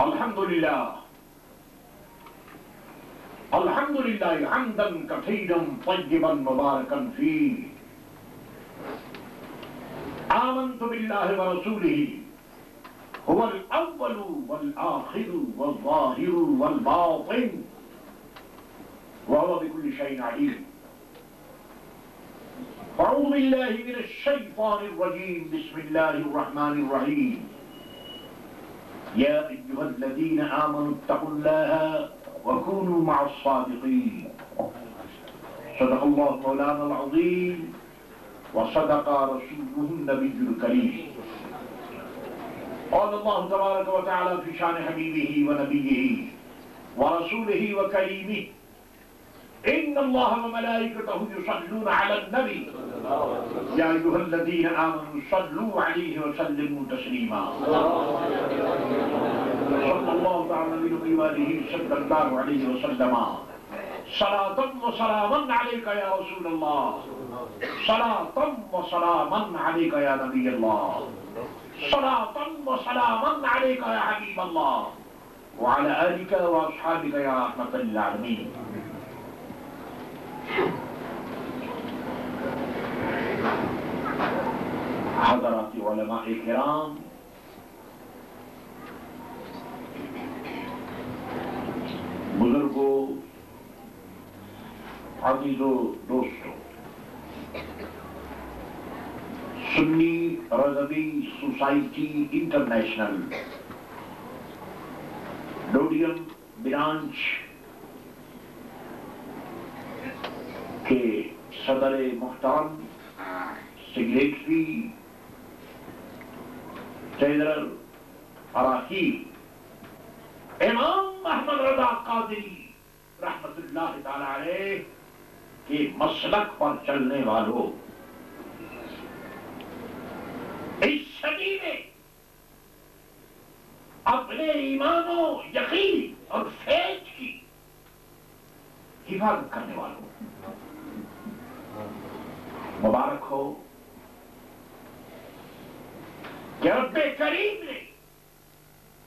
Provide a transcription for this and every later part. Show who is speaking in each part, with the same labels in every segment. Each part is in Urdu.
Speaker 1: الحمد لله حمدا كثيرا طيبا مباركا فيه. آمنت بالله ورسوله هو الأول والآخر والظاهر والباطن وهو بكل شيء عليم. أعوذ بالله من الشيطان الرجيم. بسم الله الرحمن الرحيم. يا أيها الذين آمنوا اتقوا الله وكونوا مع الصادقين. صدق الله مولانا العظيم وصدق رسوله النبي الكريم. قال الله تبارك وتعالى في شان حبيبه ونبيه ورسوله وكريمه: إن الله وملائكته يصلون على النبي يا أيها الذين آمنوا صلوا عليه وسلموا تسليما. صلى الله تعالى عليه وآله صلى الله عليه وسلم. صلاة وسلاما عليك يا رسول الله. صلاة وسلاما عليك يا نبي الله. صلاة وسلاما عليك يا حبيب الله وعلى آلك وأصحابك يا رحمة للعالمين. حضرات علماء کرام، بزرگوں، عزیزوں، دوستوں، سنی رضوی سوسائٹی انٹرنیشنل ڈوڈیم برانچ کے صدر محترم، سیکریٹری جنرل اراکین امام محمد رضا قادری رحمت اللہ تعالی علیہ کے مسلک پر چلنے والوں، اس صدی میں اپنے ایمان و یقین اور فیض کی حفاظت کرنے والوں، مبارک ہو کہ رب کریم نے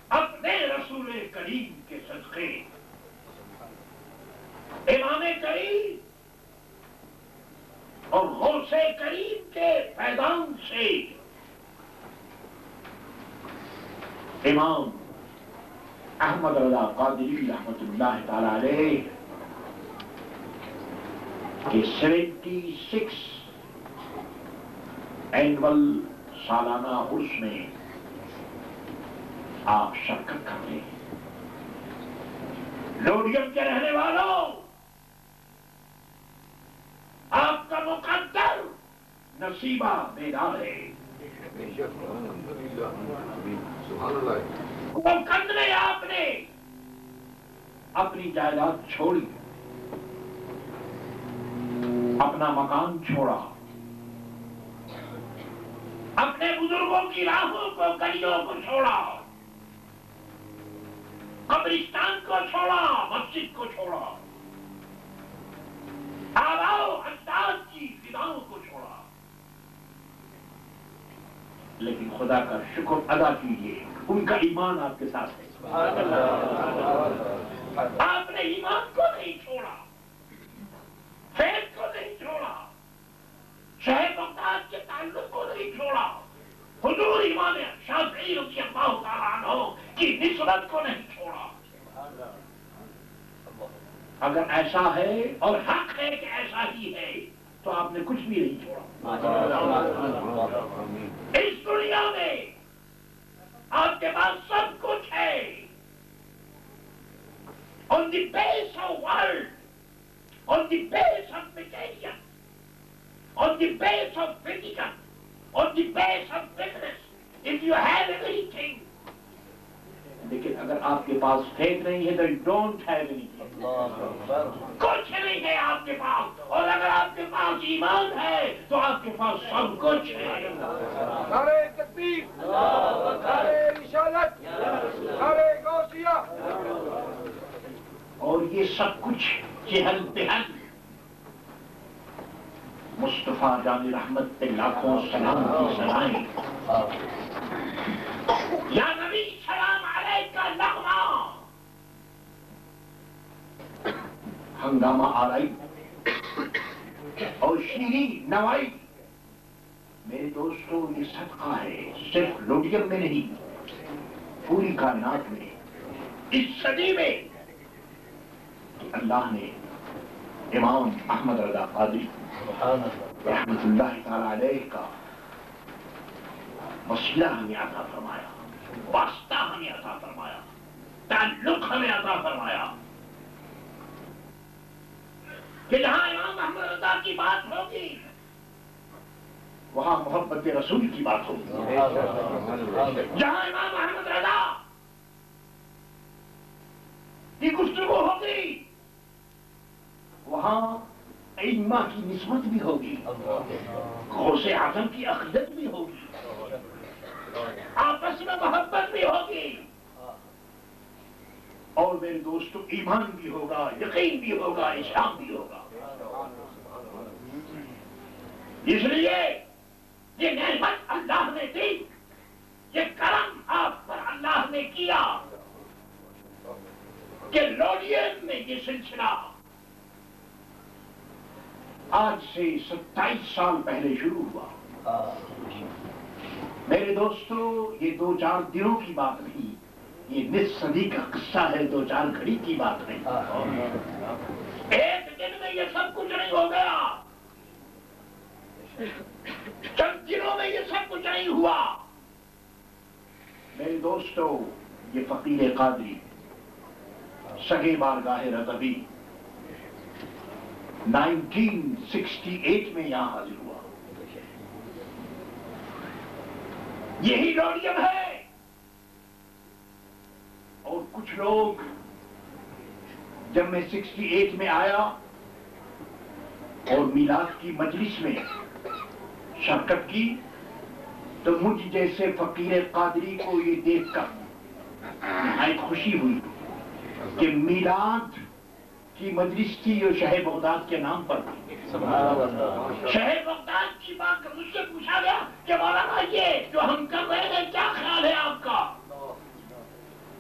Speaker 1: اپنے رسول کریم کے صدقے امام کریم اور غوث کریم کے فیضان سے امام احمد رضا قادری رحمت اللہ تعالی علیہ کے 76 اینول سالانہ عرس میں آپ شرکت کر رہے ہیں۔ ڈوڈیم کے رہنے والوں، آپ کا مقدر نصیبہ بیدار ہے۔ مقدر آپ نے اپنی جائیداد چھوڑی، اپنا مکان چھوڑا، اپنے بزرگوں کی راہوں کو، گلیوں کو چھوڑا، قبرستان کو چھوڑا، مسجد کو چھوڑا، آباء و اجداد کی فضاؤں کو چھوڑا، لیکن خدا کا شکر ادا کیجئے، ان کا ایمان آپ کے ساتھ ہے۔ آپ نے ایمان کو نہیں چھوڑا، فیض کو نہیں چھوڑا، شہر بغداد کے تعلق کو نہیں چھوڑا، حضور امام شافعی رضی اللہ تعالیٰ عنہ کی نسبت کو نہیں چھوڑا۔ اگر ایسا ہے اور حق ہے کہ ایسا ہی ہے تو آپ نے کچھ بھی نہیں چھوڑا۔ اس دنیا میں آپ کے پاس سب کچھ ہے۔ On the base of world, on the base of material, on the base of physical, on the base of business, if you have everything, لیکن اگر آپ کے پاس فیض نہیں ہے تو you don't have anything. کچھ نہیں ہے آپ کے پاس، اور اگر آپ کے پاس ایمان ہے تو آپ کے پاس سب کچھ ہے۔
Speaker 2: نعرہ تکبیر، نعرہ رسالت، نعرہ غوثیہ۔
Speaker 1: اور یہ سب کچھ چہل پہل مصطفیٰ جان رحمت پہ لاکھوں سلام کی سلائیں۔ یا نبی سلام علیکہ نغمہ ہنگامہ آرائی اور شیریں نوائی. میرے دوستوں یہ صدقہ ہے صرف لوڈیم میں نہیں، پوری کائنات میں، اس صدی میں اللہ نے امام احمد رضا قادری رحمت اللہ تعالی علیہ کا وسیلہ ہمیں عطا فرمایا، واسطہ ہمیں عطا فرمایا، تعلق ہمیں عطا فرمایا کہ جہاں امام احمد رضا کی بات ہوگی وہاں محبت رسول کی بات ہوگی. جہاں امام احمد رضا کی گفتگو ہوگی وہاں ائمہ کی نسبت بھی ہوگی، غوث اعظم کی عقیدت بھی ہوگی، آپس میں محبت بھی ہوگی، اور میرے دوستوں ایمان بھی ہوگا، یقین بھی ہوگا، اسلام بھی ہوگا. اس لیے یہ نعمت اللہ نے دی، یہ کرم آپ پر اللہ نے کیا کہ لوڈیم میں یہ سلسلہ آج سے 27 سال پہلے شروع ہوا. میرے دوستو یہ 2-4 دنوں کی بات نہیں، یہ نصف صدی کا قصہ ہے، 2-4 گھڑی کی بات نہیں. ایک دن میں یہ سب کچھ نہیں ہو گیا، چند دنوں میں یہ سب کچھ نہیں ہوا. میرے دوستو یہ فقیر قادری سگے بارگاہ رضوی 1968 میں یہاں حاضر ہوا. یہی لوڈیم ہے. اور کچھ لوگ جب میں 68 میں آیا اور میلاد کی مجلس میں شرکت کی تو مجھ جیسے فقیر قادری کو یہ دیکھ کر نہایت خوشی ہوئی کہ میلاد کی مجلس تھی جو شہر بغداد کے نام پر تھی. شہر بغداد کی بات کر مجھ سے پوچھا گیا کہ مولانا یہ جو ہم کر رہے ہیں کیا خیال ہے آپ کا؟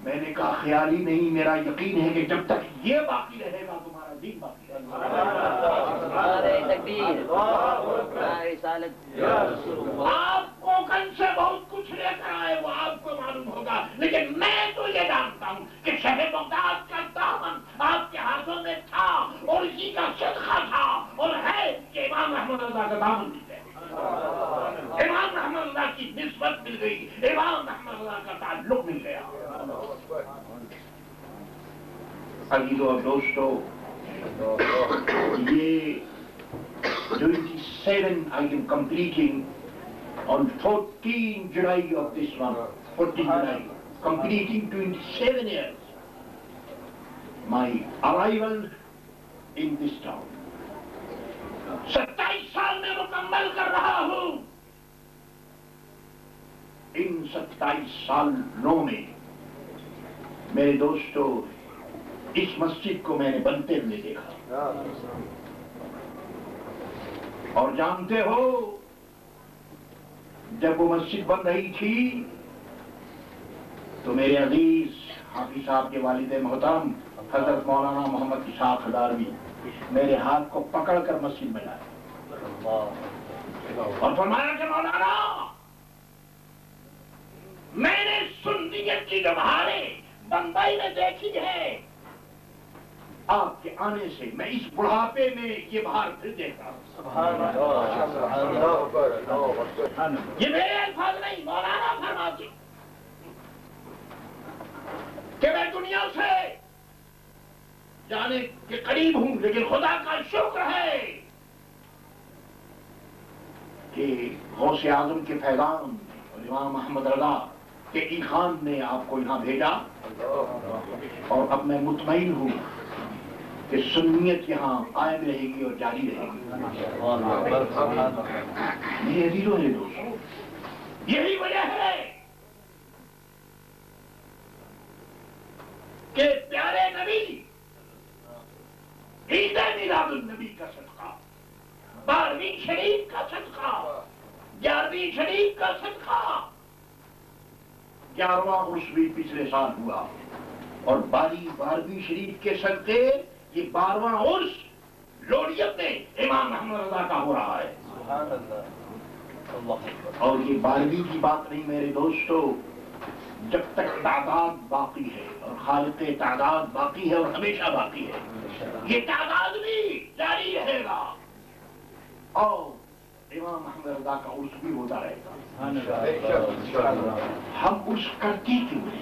Speaker 1: میں نے کہا خیال ہی نہیں، میرا یقین ہے کہ جب تک یہ باقی رہے گا تمہارا دین باقی رہے گا. آپ کوکن سے بہت کچھ لے کر آئے وہ آپ کو معلوم ہوگا، لیکن میں تو یہ جانتا ہوں کہ شہر بغداد کا دامن آپ کے ہاتھوں میں تھا اور اسی کا صدقہ تھا اور ہے کہ امام احمد رضا کا دامن مل گیا، امام احمد رضا کی نسبت مل گئی، امام احمد رضا کا تعلق مل گیا. عزیزو اور دوستو یہ 27 I am completing on 14 July of this month, 14 July, completing 27 years my arrival in this town. 27 سال میں مکمل کر رہا ہوں. ان 27 سالوں میں میرے دوستو اس مسجد کو میں نے بنتے ہوئے دیکھا، اور جانتے ہو جب وہ مسجد بن رہی تھی تو میرے عزیز حافظ صاحب کے والد محترم حضرت مولانا محمد اسحاق ہزاروی میرے ہاتھ کو پکڑ کر مسجد میں لائے اور فرمایا کہ مولانا میں نے سنیت کی جمہاریں بمبئی میں دیکھی ہے، آپ کے آنے سے میں اس بڑھاپے میں یہ بہار پھر دیکھا ہوں. یہ میرے الفاظ نہیں، مولانا فرماتے کہ میں دنیا سے جانے کے قریب ہوں، لیکن خدا کا شکر ہے کہ غوث اعظم کے فیضان اور امام احمد رضا کہ ای خان نے آپ کو یہاں بھیجا، اور اب میں مطمئن ہوں کہ سنیت یہاں قائم رہے گی اور جاری رہے گی. میرے عزیزوں نے دوستوں یہی وجہ ہے کہ پیارے نبی عید میلاد النبی کا صدقہ، 12ویں شریف کا صدقہ، 11ویں شریف کا صدقہ، 11واں عرس بھی پچھلے سال ہوا، اور 12ویں شریف کے صدقے یہ 12واں عرس لوڈیم میں امام محمد رضا کا ہو رہا ہے. اور یہ 12ویں کی بات نہیں میرے دوستو، جب تک تعداد باقی ہے اور خالق تعداد باقی ہے اور ہمیشہ باقی ہے، یہ تعداد بھی جاری رہے گا اور امام محمد رضا کا عرس بھی ہوتا رہے گا. ہم عرس کرتے کیوں ہیں؟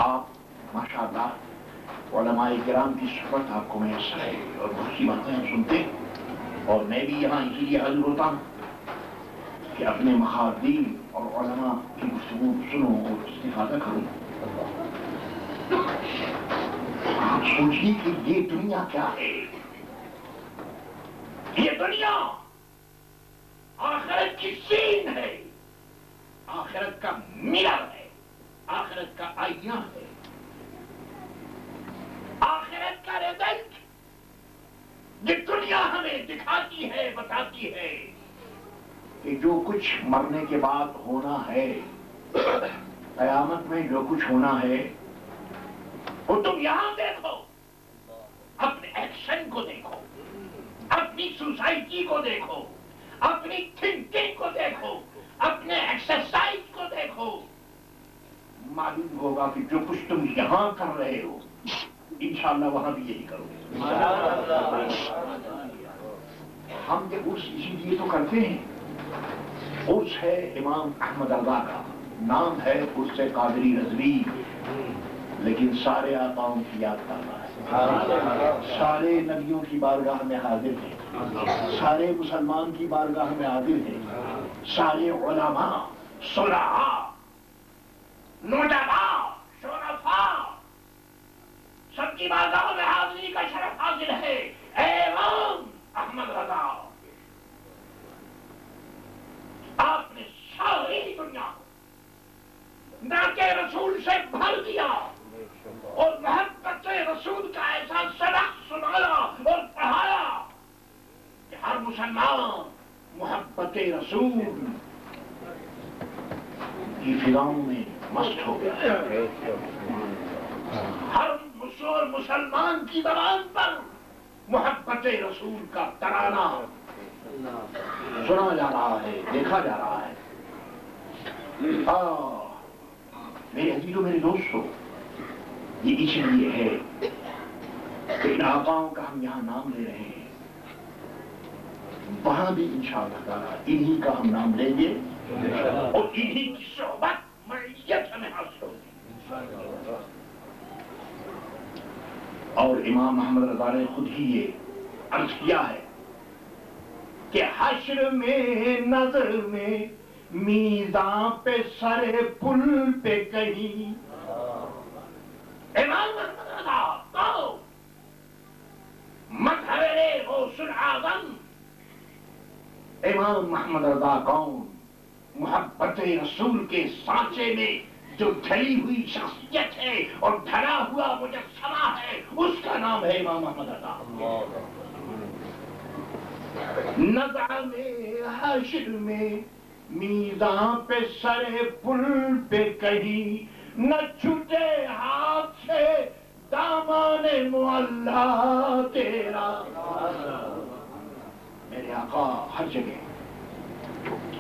Speaker 1: آپ ماشاءاللہ علماء کرام کی صحبت آپ کو میسر ہے اور بہت سی باتیں ہم سنتے ہیں، اور میں بھی یہاں اسی لیے حاضر ہوتا ہوں کہ اپنے مخاطبین اور علماء کی گفتگو سنو اور استفادہ کروں. آپ سوچیے کہ یہ دنیا کیا ہے؟ یہ دنیا آخرت کی سین ہے، آخرت کا مرر ہے، آخرت کا آئینہ ہے، آخرت کا رزلٹ. یہ دنیا ہمیں دکھاتی ہے، بتاتی ہے کہ جو کچھ مرنے کے بعد ہونا ہے، قیامت میں جو کچھ ہونا ہے وہ تم یہاں دیکھو، اپنے ایکشن کو دیکھو، اپنی سوسائٹی کو دیکھو، اپنی تھنکنگ کو دیکھو، اپنے ایکسرسائز کو دیکھو. معلوم ہوگا کہ جو کچھ تم یہاں کر رہے ہو انشاءاللہ وہاں بھی یہی کرو گے. ہم یہ عرس اسی لیے تو کرتے ہیں. عرس ہے امام احمد رضا کا، نام ہے عرس قادری رضوی، لیکن سارے آقاؤں کی یاد کرنا ہے. سارے نبیوں کی بارگاہ میں حاضر ہیں، سارے مسلمان کی بارگاہ میں حاضر ہیں، سارے علماء، صلحاء، نجباء، شرفاء سب کی بارگاہ میں حاضری کا شرف حاصل ہے. اے امام احمد رضا، آپ نے ساری دنیا نعت رسول سے بھر دیا اور محبت رسول کا ایسا سبق سنایا اور پڑھایا کہ ہر مسلمان محبت رسول کی فضاؤں میں مست ہو گیا. ہر مسلمان کی زبان پر محبت رسول کا ترانہ سنا جا رہا ہے، دیکھا جا رہا ہے. میرے عزیزوں، میرے دوستوں، یہ اس لیے ہے کہ ان آقاؤں کا ہم یہاں نام لے رہے ہیں، وہاں بھی انشاءاللہ تعالیٰ انہی کا ہم نام لیں گے اور انہی کی صحبت معیت ہمیں حاصل ہوگی. اور امام محمد رضا نے خود ہی یہ عرض کیا ہے کہ حشر میں نظر میں میزاں پہ سر پل پہ کہیں. امام محمد رضا تو مظہر غوث العظم. امام محمد رضا کون؟ محبت رسول کے سانچے میں جو ڈھلی ہوئی شخصیت ہے اور ڈھلا ہوا مجسمہ ہے، اس کا نام ہے امام محمد رضا. نظر میں حشر میں میزاں پہ سر پل پہ کہیں، نہ چھوٹے ہاتھ سے دامان معلا تیرا. میرے آقا ہر جگہ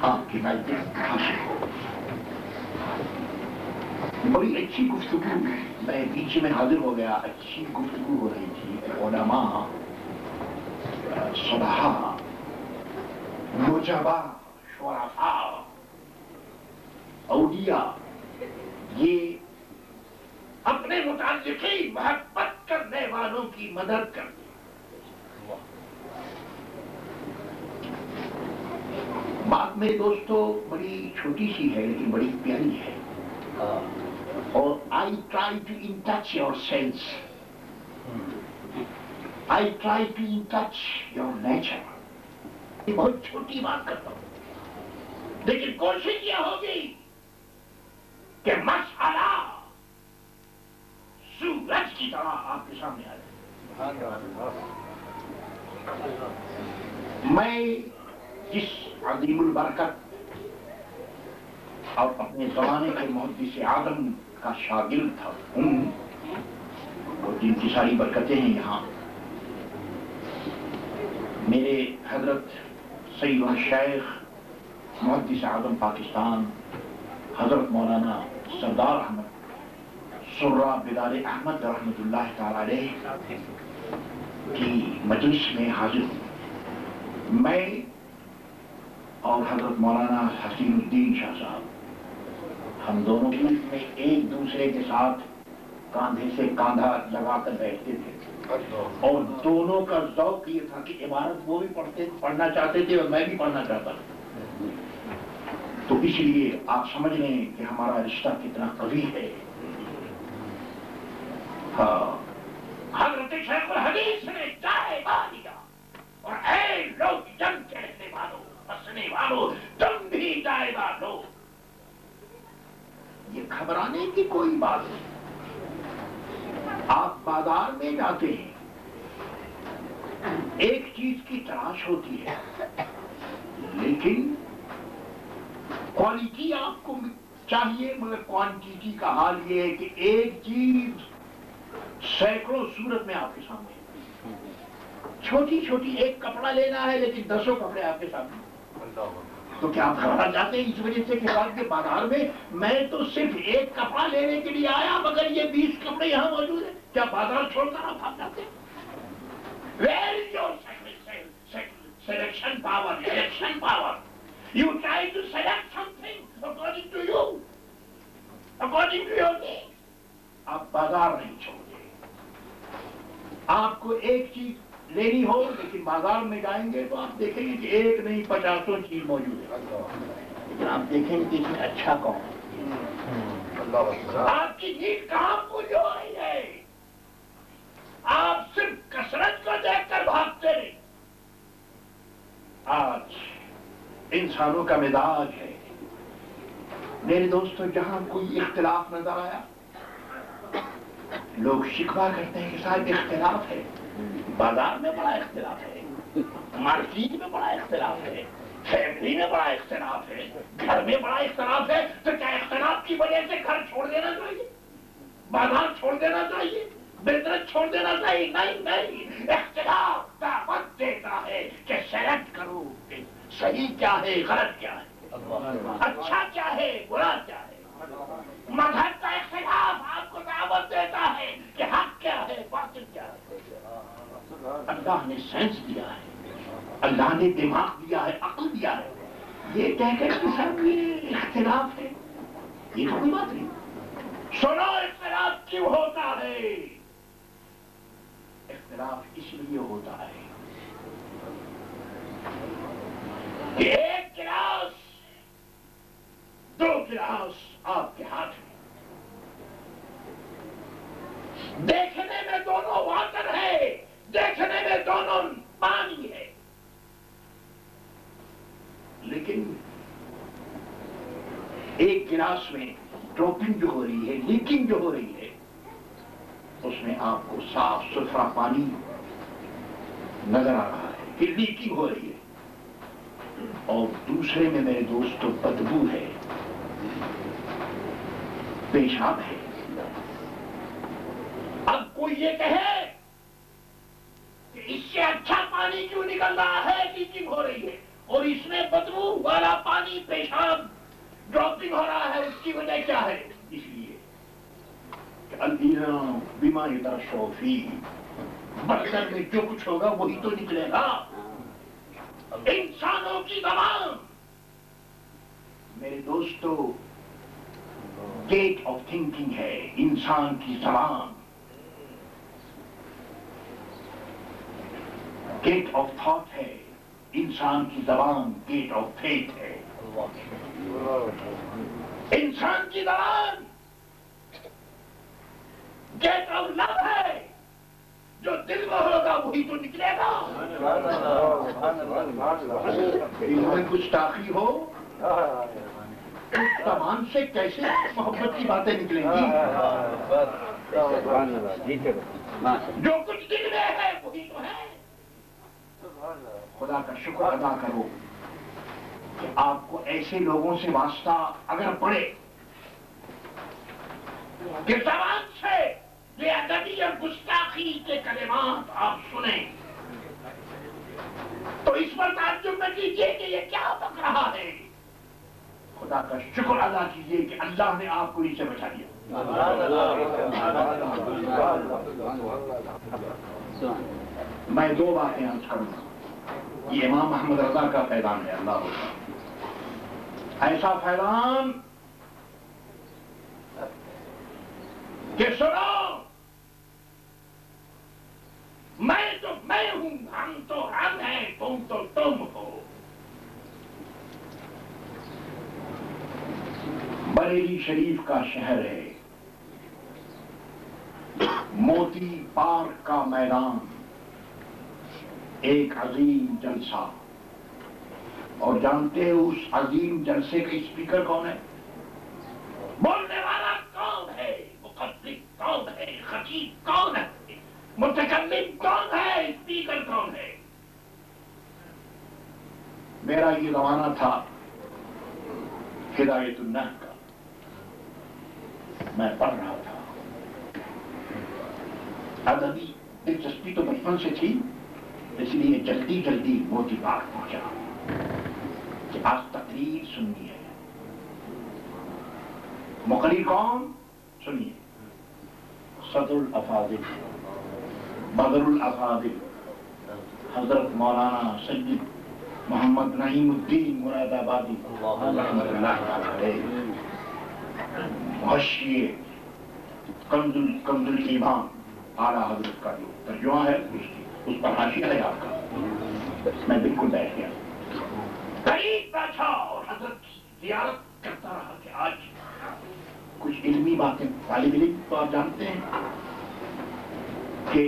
Speaker 1: آپ کی معیت حاصل ہو. بڑی اچھی گفتگو، میں بیچ میں حاضر ہو گیا، اچھی گفتگو ہو رہی تھی. علماء، صلحاء، نجباء، شرفاء، اولیاء، یہ اپنے متعلقین محبت کرنے والوں کی مدد کرتے. بات میرے دوستو بڑی چھوٹی سی ہے لیکن بڑی پیاری ہے. اور I try to in touch your sense. I try to in touch your nature. یہ بہت چھوٹی بات کرتا ہوں لیکن کوشش یہ ہوگی کہ مسئلہ سورج کی طرح آپ کے سامنے آ جائے. میں جس عظیم البرکت اور اپنے زمانے کے محدث اعظم کا شاگرد تھا ہوں، جن کی ساری برکتیں ہیں یہاں، میرے حضرت سید الشیخ محدث اعظم پاکستان حضرت مولانا سردار احمد سرہ بلال احمد رحمۃ اللہ تعالی علیہ کی مجلس میں حاضر ہوں۔ میں اور حضرت مولانا حسین الدین شاہ صاحب ہم دونوں ملک میں ایک دوسرے کے ساتھ کاندھے سے کاندھا لگا کر بیٹھتے تھے، اور دونوں کا ذوق یہ تھا کہ عبارت وہ بھی پڑھنا چاہتے تھے اور میں بھی پڑھنا چاہتا تھا۔ تو اس لیے آپ سمجھ لیں کہ ہمارا رشتہ کتنا قوی ہے۔ ہاں، حضرت شیخ الحدیث نے چائے دیا اور اے لوگ جنگ کے رہنے والوں، بسنے والوں، تم بھی جائیداد لو۔ یہ گھبرانے کی کوئی بات نہیں۔ آپ بازار میں جاتے ہیں، ایک چیز کی تلاش ہوتی ہے، لیکن کوالٹی آپ کو چاہیے، مگر کوانٹیٹی کا حال یہ ہے کہ ایک چیز سینکڑوں صورت میں آپ کے سامنے ہے۔ چھوٹی چھوٹی ایک کپڑا لینا ہے لیکن 10 کپڑے آپ کے سامنے، تو کیا آپ گھبرا جاتے ہیں اس وجہ سے کہ آپ کے بازار میں تو صرف ایک کپڑا لینے کے لیے آیا مگر یہ 20 کپڑے یہاں موجود ہیں، کیا بازار چھوڑ کر آپ بھاگ جاتے ہیں؟ Where is your selection power, election power? You try to select something according to you, according to your needs. آپ بازار نہیں چھوڑتے۔ آپ کو ایک چیز لینی ہو لیکن بازار میں جائیں گے تو آپ دیکھیں گے کہ ایک نہیں 50 چیز موجود ہے، لیکن آپ دیکھیں گے کہ اس میں اچھا کون ہے۔ آپ کی نیڈ کہاں پوری ہو رہی ہے؟ آپ صرف کثرت کو دیکھ کر بھاگتے نہیں۔ آج انسانوں کا مزاج ہے، میرے دوستو، جہاں کوئی اختلاف نظر آیا لوگ شکوہ کرتے ہیں کہ صاحب اختلاف ہے، بازار میں بڑا اختلاف ہے، مارکیٹ میں بڑا اختلاف ہے، فیملی میں بڑا اختلاف ہے، گھر میں بڑا اختلاف ہے، تو کیا اختلاف کی وجہ سے گھر چھوڑ دینا چاہیے، بازار چھوڑ دینا چاہیے، بزنس چھوڑ دینا چاہیے؟ نہیں نہیں، اختلاف دعوت دیتا ہے کہ سلیکٹ کرو کہ صحیح کیا ہے، غلط کیا ہے، اچھا کیا ہے، برا کیا ہے۔ مذہب کا اختلاف آپ کو دعوت دیتا ہے کہ حق کیا ہے، باطل کیا ہے۔ اللہ نے سینس دیا ہے، اللہ نے دماغ دیا ہے، عقل دیا ہے، یہ کہہ کر کہ صاحب یہ اختلاف ہے، یہ تو کوئی بات نہیں۔ سنو، اختلاف کیوں ہوتا ہے؟ اختلاف اس لیے ہوتا ہے کہ ایک گلاس 2 گلاس آپ کے ہاتھ میں، دیکھنے میں دونوں واٹر ہے، دیکھنے میں دونوں پانی ہے، لیکن ایک گلاس میں ڈراپنگ جو ہو رہی ہے، لیکنگ جو ہو رہی ہے، اس میں آپ کو صاف ستھرا پانی نظر آ رہا ہے کہ لیکنگ ہو رہی ہے، اور دوسرے میں میرے دوستو بدبو ہے، پیشاب ہے۔ اب کوئی یہ کہے کہ اس سے اچھا پانی کیوں نکل رہا ہے، لیکنگ ہو رہی ہے، اور اس میں بدبو والا پانی، پیشاب ڈراپنگ ہو رہا ہے، اس کی وجہ کیا ہے؟ اس لیے کہ الایمان بما یترشح فیہ، برتن میں جو کچھ ہوگا وہی تو نکلے گا۔ انسانوں کی زبان، میرے دوستو، گیٹ آف تھنکنگ ہے انسان کی زبان، گیٹ آف تھاٹ ہے انسان کی زبان، گیٹ آف فیتھ ہے انسان کی زبان، گیٹ آف لو ہے، جو دل میں ہوگا وہی تو نکلے گا۔ انہیں گستاخی ہو، اس زبان سے کیسے محبت کی باتیں نکلیں گی؟ جو کچھ دل میں ہے وہی تو ہے۔ خدا کا شکر ادا کرو کہ آپ کو ایسے لوگوں سے واسطہ اگر پڑے کہ زبان سے بے ادبی اور گستاخی کے کلمات آپ سنیں تو اس پر تعجب نہ کیجیے کہ یہ کیا بک رہا ہے. خدا کا شکر ادا کیجیے کہ اللہ نے آپ کو اسے بچا دیا. میں دو باتیں عرض کروں گا. یہ امام محمد رضا کا پیغام ہے. اللہ ایسا پیغام کہ سنو، میں تو میں ہوں، ہم تو ہم ہیں، تم تو تم ہو. بریلی شریف کا شہر ہے، موتی پارک کا میدان، ایک عظیم جلسہ. اور جانتے ہو اس عظیم جلسے کا اسپیکر کون ہے؟ بولنے والا کون ہے؟ مقدم کون ہے؟ خطیب کون ہے؟ متکلم کون ہے؟ اسپیکر کون ہے؟ میرا یہ زمانہ تھا ہدایت اللہ کا، میں پڑھ رہا تھا. ادبی دلچسپی تو بچپن سے تھی، اس لیے جلدی جلدی موتی پارک پہنچا کہ آج تقریر سننی ہے. مقرر کون؟ سنیے، صدر الافاضل بدر الافاضل حضرت مولانا سید محمد نعیم الدین مراد آبادی رحمۃ اللہ علیہ. حاشیے کنز الایمان اعلیٰ حضرت کا جو ترجمہ ہے اس پر حاشیہ ہے آپ کا. میں بالکل بیٹھ گیا، قریب بیٹھا اور حضرت کی زیارت کرتا رہا کہ آج کچھ علمی باتیں. طالب علم تو آپ جانتے ہیں کہ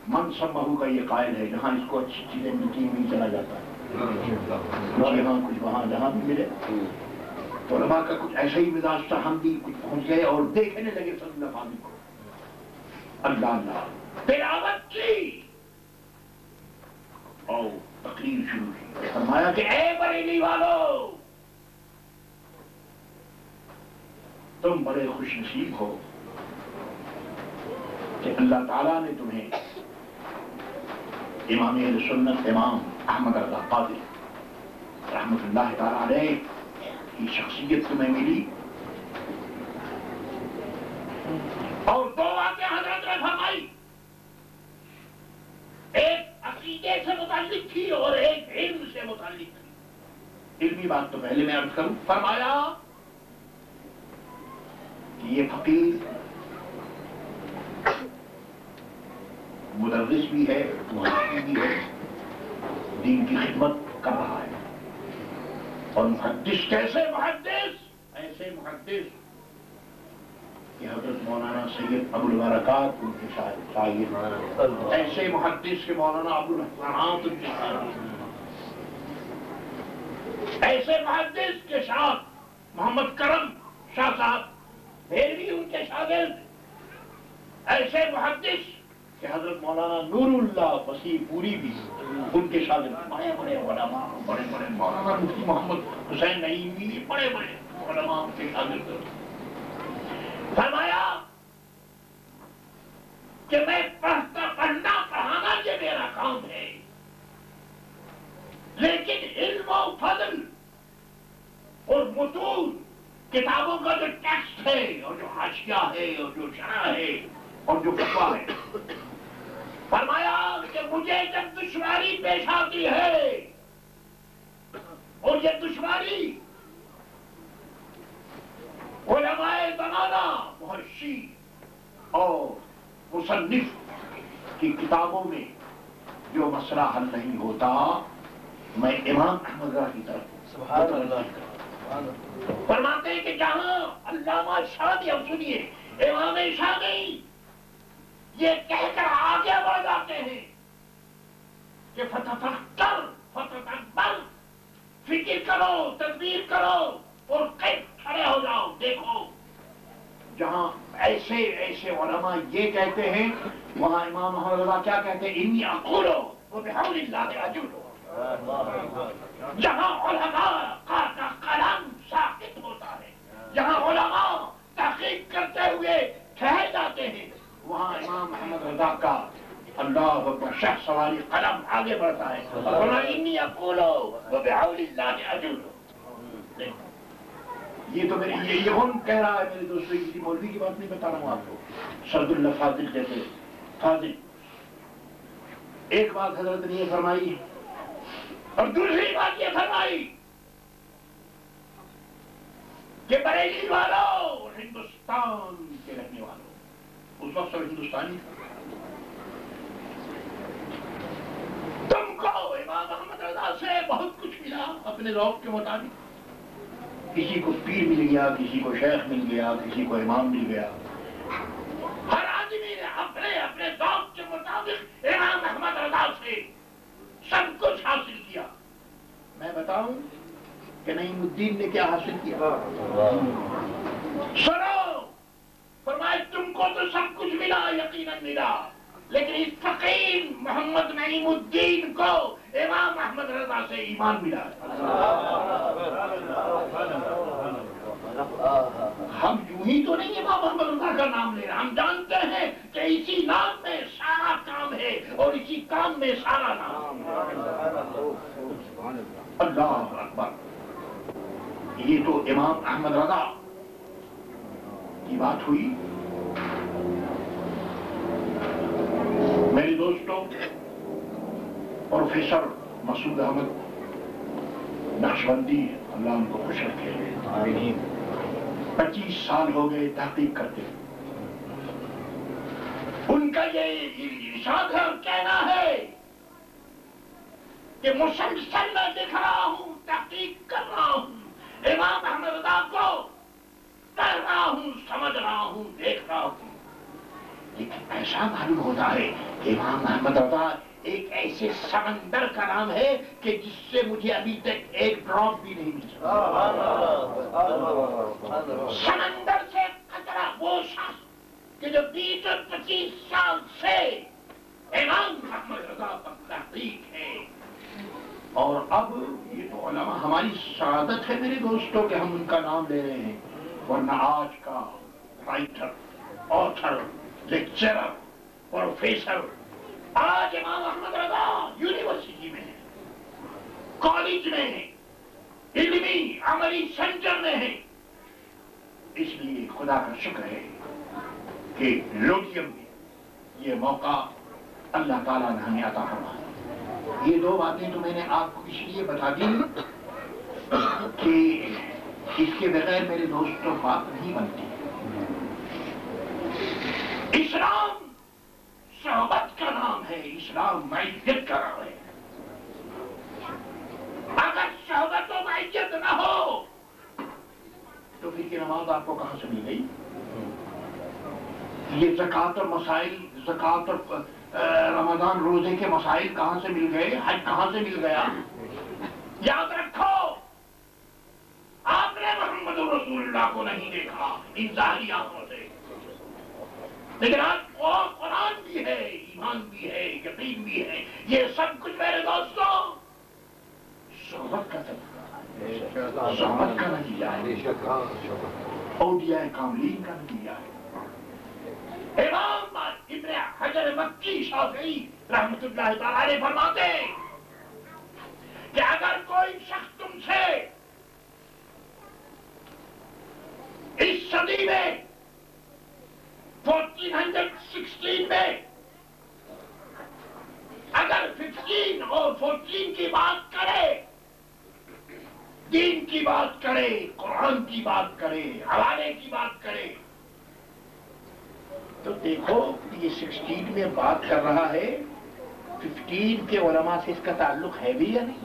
Speaker 1: من سمہو کا یہ قائل ہے، جہاں اس کو اچھی چیزیں ملتی ہیں وہیں چلا جاتا ہے، کچھ یہاں کچھ وہاں، جہاں بھی ملے. تو علماء کا کچھ ایسا ہی مزاج تھا، ہم بھی کچھ پہنچ گئے اور دیکھنے لگے صلی اللہ علیہ کو. اللہ اللہ تلاوت کی اور تقریر شروع کی. فرمایا کہ اے بریلی والو، تم بڑے خوش نصیب ہو کہ اللہ تعالیٰ نے تمہیں امام اہل سنت امام احمد رضا قادری رحمۃ اللہ تعالیٰ علیہ کی شخصیت تمہیں ملی. اور دو باتیں حضرت نے فرمائی، ایک عقیدے سے متعلق تھی اور ایک علم سے متعلق تھی. علمی بات تو پہلے میں عرض کروں. فرمایا کہ یہ فقیر مدرس بھی ہے، محدث بھی ہے، دین کی خدمت کر رہا ہے. اور محدث کیسے محدث؟ ایسے محدث کہ حضرت مولانا سید ابو البرکات ان کے شاگرد، ایسے محدث کے مولانا ابو الحسنات ان کے شاگرد، ایسے محدث کے ساتھ محمد کرم شاہ صاحب بھیروی ان کے شاگرد، ایسے محدث کہ حضرت مولانا نور اللہ وسیع پوری بھی ان کے شاگرد. بڑے بڑے علماء، بڑے بڑے مولانا مفتی محمد حسین نعیمی، بڑے بڑے علماء ان کے شاگرد. فرمایا کہ میں پڑھنا پڑھانا یہ میرا کام ہے، لیکن علم و فضل اور متون کتابوں کا جو ٹیکسٹ ہے اور جو حاشیہ ہے اور جو شرح ہے اور جو فتویٰ ہے، فرمایا کہ مجھے جب دشواری پیش آتی ہے اور یہ دشواری علماء زمانہ، محشی اور مصنف کی کتابوں میں جو مسئلہ حل نہیں ہوتا، میں امام احمد رضا کی طرف سبحان اللہ فرماتے ہیں کہ جہاں علامہ شادی، اب سنیے، امام شادی یہ کہہ کر آگے بڑھ جاتے ہیں کہ فتفکر فتدبر، فکر کرو، تدبیر کرو اور کھڑے ہو جاؤ. دیکھو جہاں ایسے ایسے علماء یہ کہتے ہیں، وہاں امام محمد رضا کیا کہتے ہیں؟ انی اقول وبحول اللہ اجول. جہاں علماء کا قلم ساقط ہوتا ہے، جہاں علماء تحقیق کرتے ہوئے ٹھہر جاتے ہیں، وہاں امام محمد رضا کا اللہ اکبر شہ سواری قلم آگے بڑھتا ہے اور فرمایا انی اقول وبحول اللہ اجول. یہ تو یہ کون کہہ رہا ہے میرے دوستوں؟ کسی مولوی کی بات نہیں بتا رہا ہوں آپ کو. سرد اللہ فاضل جیسے فاضل. ایک بات حضرت نے یہ فرمائی اور دوسری بات یہ فرمائی کہ بریلی والوں ہندوستان کے رہنے والوں، اس وقت سب ہندوستانی تھا، تم کو امام محمد رضا سے بہت کچھ ملا اپنے ذوق کے مطابق. کسی کو پیر مل گیا، کسی کو شیخ مل گیا، کسی کو امام مل گیا. ہر آدمی نے اپنے اپنے ذوق کے مطابق امام محمد رضا سے سب کچھ حاصل کیا. میں بتاؤں کہ نعیم الدین نے کیا حاصل کیا؟ سنو، فرمائے تم کو تو سب کچھ ملا، یقیناً ملا، لیکن اس فقیر محمد نعیم الدین کو امام احمد رضا سے ایمان ملا. ہم یوں ہی تو نہیں امام احمد رضا کا نام لے رہے، ہم جانتے ہیں کہ اسی نام میں سارا کام ہے اور اسی کام میں سارا نام ہے. اللہ اکبر. یہ تو امام احمد رضا کی بات ہوئی. میرے دوستوں، پروفیسر مسعود احمد نقشبندی اللہ ان کو خوش رکھے، 25 سال ہو گئے تحقیق کرتے. ان کا یہ ارشاد ہے اور کہنا ہے کہ مسلسل میں دیکھ رہا ہوں، تحقیق کر رہا ہوں، امام احمد رضا کو پڑھ رہا ہوں، سمجھ رہا ہوں، دیکھ رہا ہوں، لیکن ایسا معلوم ہوتا ہے کہ امام احمد رضا ایک ایسے سمندر کا نام ہے کہ جس سے مجھے ابھی تک ایک ڈراپ بھی نہیں مل سکا. سمندر سے قطرہ وہ شخص کہ جو 20 اور 25 سال سے امام احمد رضا پر تحقیق ہے. اور اب یہ تو علماء ہماری سعادت ہے میرے دوستوں کہ ہم ان کا نام لے رہے ہیں، ورنہ آج کا رائٹر، آتھر، لیکچرر، پروفیسر آج امام احمد رضا یونیورسٹی میں ہے، کالج میں ہے، علمی عملی سینٹر میں ہے. اس لیے خدا کا شکر ہے کہ لوڈیم میں یہ موقع اللہ تعالیٰ نے ہمیں عطا فرمایا. یہ دو باتیں تو میں نے آپ کو اس لیے بتا دی کہ اس کے بغیر میرے دوستوں بات نہیں بنتی. اسلام صحبت کا نام ہے، اسلام معیت کا نام ہے. اگر صحبت و معیت نہ ہو تو پھر یہ نماز آپ کو کہاں سے مل گئی؟ یہ زکوٰۃ اور مسائل، زکوٰۃ اور رمضان روزے کے مسائل کہاں سے مل گئے؟ حج کہاں سے مل گیا؟ یاد رکھو، آپ نے محمد رسول اللہ کو نہیں دیکھا ان ظاہری آنکھوں سے، لیکن آج قرآن بھی ہے، ایمان بھی ہے، یقین بھی ہے. یہ سب کچھ میرے دوستوں صحبت کا طریقہ، صحبت کا نتیجہ ہے، اولیاء کاملین کا نتیجہ ہے. امام ابن حجر مکی شافعی رحمت اللہ تعالی علیہ فرماتے ہیں کہ اگر کوئی شخص تم سے اس صدی میں 1416 میں اگر 15 اور 14 کی بات کرے، دین کی بات کرے، قرآن کی بات کرے، حوالے کی بات کرے، تو دیکھو یہ 16 میں بات کر رہا ہے، 15 کے علماء سے اس کا تعلق ہے بھی یا نہیں؟